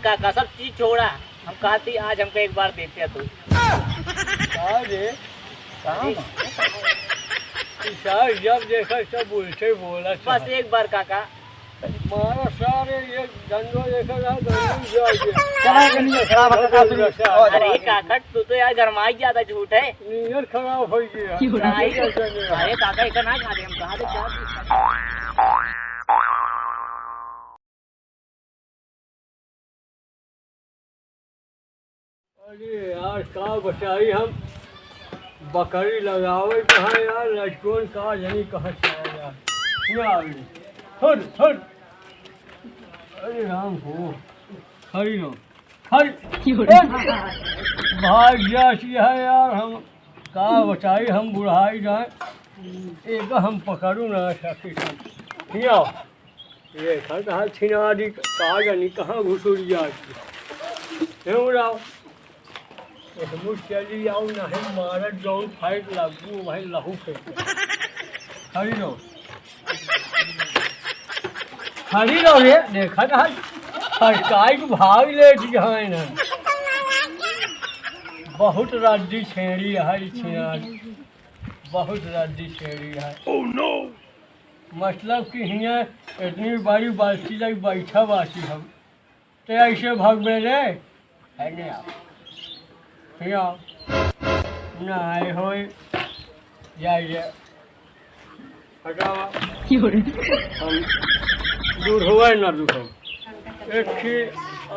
काका सब चीज छोड़ा, हम कहा थी आज हमको एक बार देखते तो। जब देखा सब उल्टे बोला बस एक बार काका। मारा सारे ये धंधो देखा अरे काका तू तो यार गरमाई ज्यादा झूठ है। नीयत खराब हो गया। अरे काका इतना ना खा रहे हम कहा थे क्या। अरे यार का बचाई हम बकरी लगावे कहाँ यार लटकोन का नहीं कहाँ यार हट हट। अरे राम हो खड़ी लो खड़ी भाग जाती है यार हम का बचाई हम बुढ़ाई जाए एक हम पकड़ू ना सकी छियाओ ये खड़ा छिना दी कहा जानी कहाँ घुसुरी जाती क्यों राव मुझ चली आओ नहीं मारत जौन फाइट लगू भाई लहू फेंक खड़ी रहो खड़ी रहो रे देखा था सरकारी को भाग ले दिखाए ना बहुत रद्दी छेड़ी है छियार बहुत रद्दी छेड़ी है। ओह नो मतलब कि हियाँ इतनी बड़ी बाल्टी लग बैठा बासी हम तो ऐसे भाग रे है नहीं आप नहीं हो जाइए हटावा हम दूर हुआ ना दुखो एक ही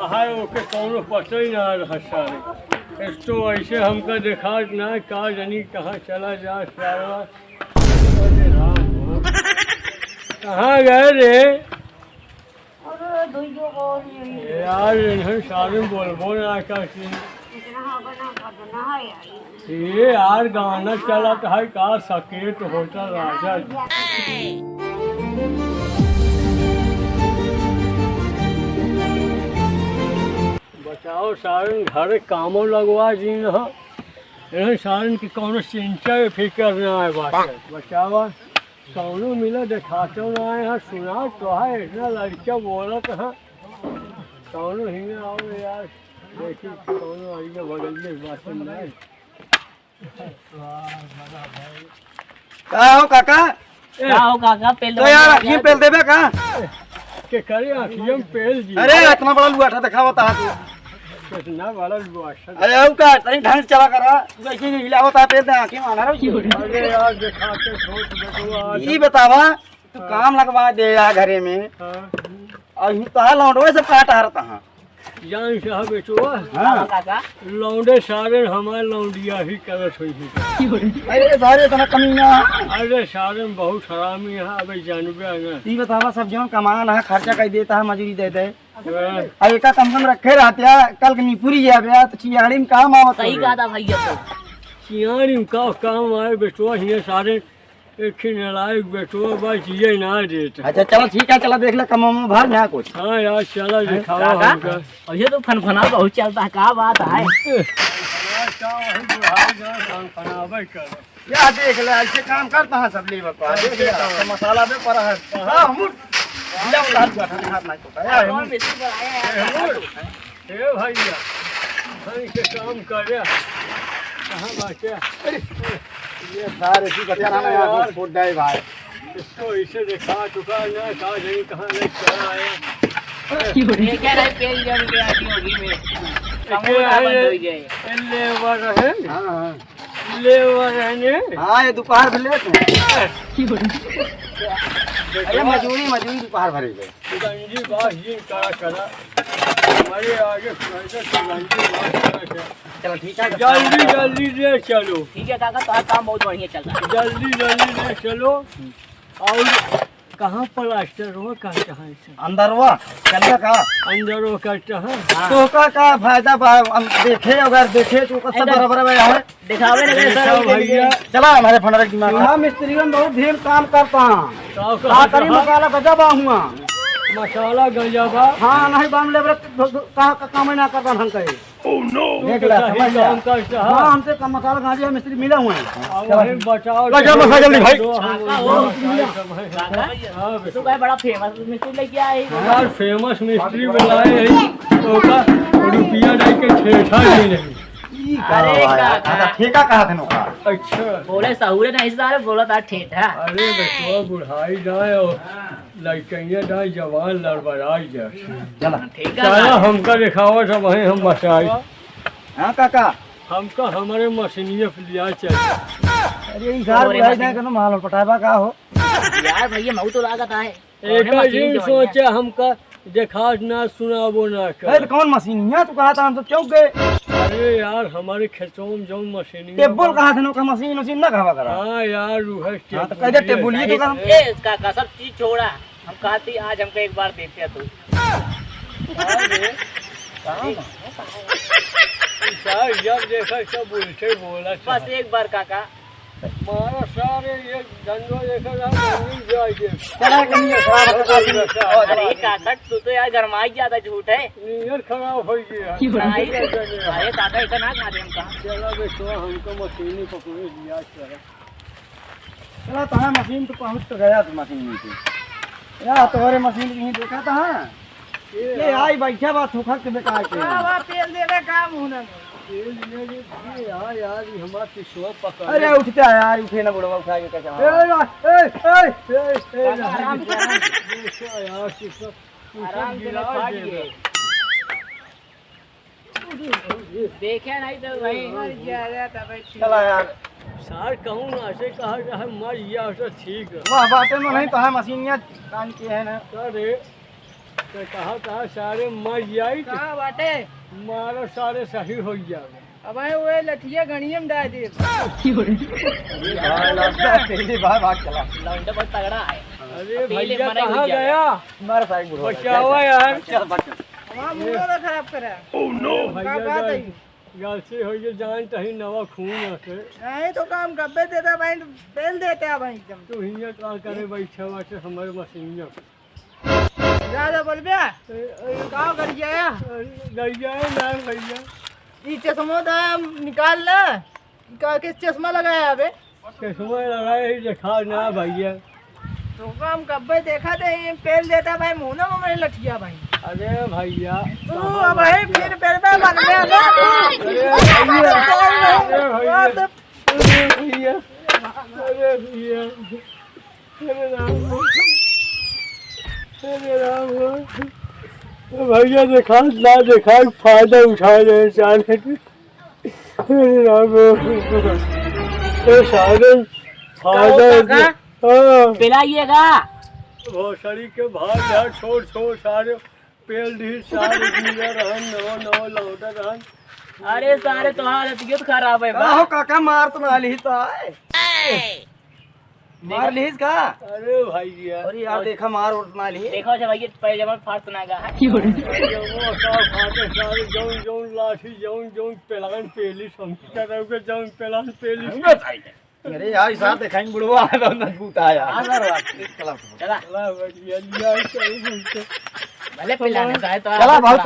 आहार ओके कौनो पता ही ना रहा सारे इस तो ऐसे हमका देखा ना कहा जानी कहाँ चला जा सारा। अरे राम हो कहाँ गए रे यार इन्हें सारे बोल ना करती ये यार गाना चला तो है का सकेत होता राजा बचाओ सारन घर कामों लगवा जी न सारन की कौन चिंता फिक्र न आए बात बचावा कौनो मिला दिखाते ना आए हाँ सुना तो है इतना लड़का बोलत है कौनो ही आओ यार देखी कौनो आई के बगल में बात नहीं का हो काका पेल तो यार आखिर पेल देबे का के करे आखिर में पेल जी। अरे इतना बड़ा लुआठा दिखावा ता कितना बड़ा लुआठा। अरे औ का तनी ढंग से चला करा तू ऐसे ही हिलावत आ पेल दे आखिर में आना रे। अरे यार दिखाते छोट बेटवा ई बतावा तू काम लगवा दे यार घरे में और ही तो लौंडवे सब काट आ रहा हां जान साहब बेटवा हां काका लौंडे सारे हमारे लौंडिया ही करत हुई थी। अरे सारे तना कमीना अरे सारे बहुत हरामी है अब जानबे ना। ई बतावा सब जन कमान है खर्चा कर देता है मजूरी दे दे आ एका कम रखे रहते कल के निपुरी जाबे तो चियाड़ी में काम आवत। सही कहा था भैया तो चियाड़ी में का काम आए बेटवा हिने सारे एक ही नालायक बेटवा बस ये ना देता। अच्छा चलो ठीक है चला देख ले कम में भर ना कुछ। हाँ यार चला दिखाओ हमका और ये तो फनफना बहुत चलता है क्या बात है या देख ले ऐसे काम करता है सब लेबर को देख ले तो मसाला पे पड़ा है। हां मुट ले उतार बैठा हाथ ना तो कौन मिस्त्री पर आया यार। ए भैया भाई के काम कर या कहां बाटे ये सारे की बता ना यार फुट जाए भाई इसको इसे दिखा चुका ना कहा नहीं कहां ले चला आया ये कह रहा है पेल जम के आती होगी में कमोड़ा बंद हो जाए लेवर है। हां लेवर है ने हां ये दोपहर भले अरे मजूरी दोपहर भरे गए गंजी बास जी करा हमारे आगे गंजी बास करा चलो ठीक है जल्दी ले चलो। ठीक है काका तो काम बहुत बढ़िया चल रहा है। जल्दी ले चलो। और कहाँ प्लास्टर हो कहाँ से अंदरवा चलता का अंदर वो करता है तो का फायदा देखे अगर देखे तो सब बराबर है दिखावे लगे सर भैया चला हमारे फंडर दिमाग में मिस्त्रियों बहुत ढेर काम करता हूं का करी मसाला गजब हुआ मसाला गजबा। हां नहीं बम ले का काम ना करता हम कहे। ओह नो देख ले समझ काम करता है। हां हमसे कम मसाला गांजी मिस्त्री मिला हुआ है। चलो बचाओ लगा मसाला जल्दी भाई तो भाई बड़ा फेमस मिस्त्री लेके आए यार फेमस मिस्त्री बुलाए हैं तो का ठेठा ही नहीं। ई का अरे भाई, काका। आता ठेका कहा थे नोका। अच्छा बोले सहुरे नहीं सारे बोला था ठेठा। अरे बचवा बुढ़ाई जाए और लड़कइया जाए जवान लड़बड़ाई जाए। चला ठेका सारा हमका दिखावा सब वहीं हम बचाई। हाँ काका। हमका हमारे मशीनिया लिया चाहिए। अरे ई सार बुढ़ाई जाए कनो माल पटावा का हो। यार भैया मऊ तो लागत है। एक दिन सोचा हमका देखा ना सुनाबो ना अरे कर। तो कौन मशीनिया तू कहा था हम तो चौक गए। अरे यार हमारे खेतों में जो मशीनिया टेबल कहा थे नोका मशीन उसी ना खावा करा। हाँ यार वो है हाँ तो कह दे टेबल ये तो का हम। ए काका सब चीज छोड़ा। हम कहती आज हमको एक बार देते तू। जब देखा सब उल्टे बोला बस एक बार काका। मारा सारे ये धंधो देखा नहीं जाएंगे। चला कहीं खराब कर अरे काका तू तो यार गरमाई ज्यादा झूठ है। नीयत खराब हो गया। नहीं, अरे काका इतना ना खा दे हम कहा। चला बेटवा हमको मशीनी पकड़े दिया चला। चला तो हाँ मशीन तो पहुंच तो गया तू मशीन में से। यार तुम्हारे मशीन कहीं देखा था हाँ। ये आई बैठा बात धोखा के बेकार के। तेल देने काम होना। यार यार हमारा पिछुआ पकड़। अरे उठते है यार उठे ना बुढ़वा उठा के कैसे आराम से खाइए। देखे नहीं तो वही चला यार। सार कहूँ ना ऐसे कहा है मर गया तो ठीक है। वाह बाटे में नहीं तो है मशीनिया कान की है ना। अरे तो कहा सारे मर जाई कहाँ बाटे। मारो सारे सही हो जाए। अब वो लठिया गणियम डाल दे। भाई लगता है पहली बार भाग चला। लौंडा बहुत तगड़ा है। अरे पहले भैया मरे कहाँ हुए गया? मारा साइड बुढ़वा। बचावा यार। चल भाग चल। खराब करा। भैया गलती हो गई जान कहीं नवा खून आते। नहीं तो काम कब्बे देता भाई पहल देते भाई एकदम। तो हिया का करे बैठे बाटे हमारे मशीनिया। ज्यादा बोल बे। कहाँ कर गया? गैया ना गैया। ये चश्मा निकाल ना। किस चश्मा लगाया अबे? चश्मा लगाए ही देखा ना भैया। तो काम कब्बे देखा थे पहल देता भाई मुँह ना मेरे लठिया भाई। अरे भैया तू अब है फिर पैर पे बन गया ना। भैया अरे भैया अरे राम अरे राम भैया देखा ना देखा फायदा उठा रहे सारे। अरे राम सारे फायदा। हाँ पिलाइएगा। भोसड़ी के भाग यार छोड़ छोड़ सारे पेल ढील सारे गिरा रहन नवा नवा लौटा रहन। अरे सारे तुम्हारा तबीयत खराब है हो काका मार तो ना ली तो आए। मार लीस का। अरे भैया अरे यार देखा मार उठ ना ली। देखो जब भैया पैजामा फाड़ ना गा। सारे जौन जौन लाठी जौन जौन पेलान पेली समझता रहो के जौन पेलान पेली। अरे यार इस साथ देखाएंगे बुढ़वा आ रहा है भूत आया। चला चला भैया लिया भले पिलाने का है तो चला बहुत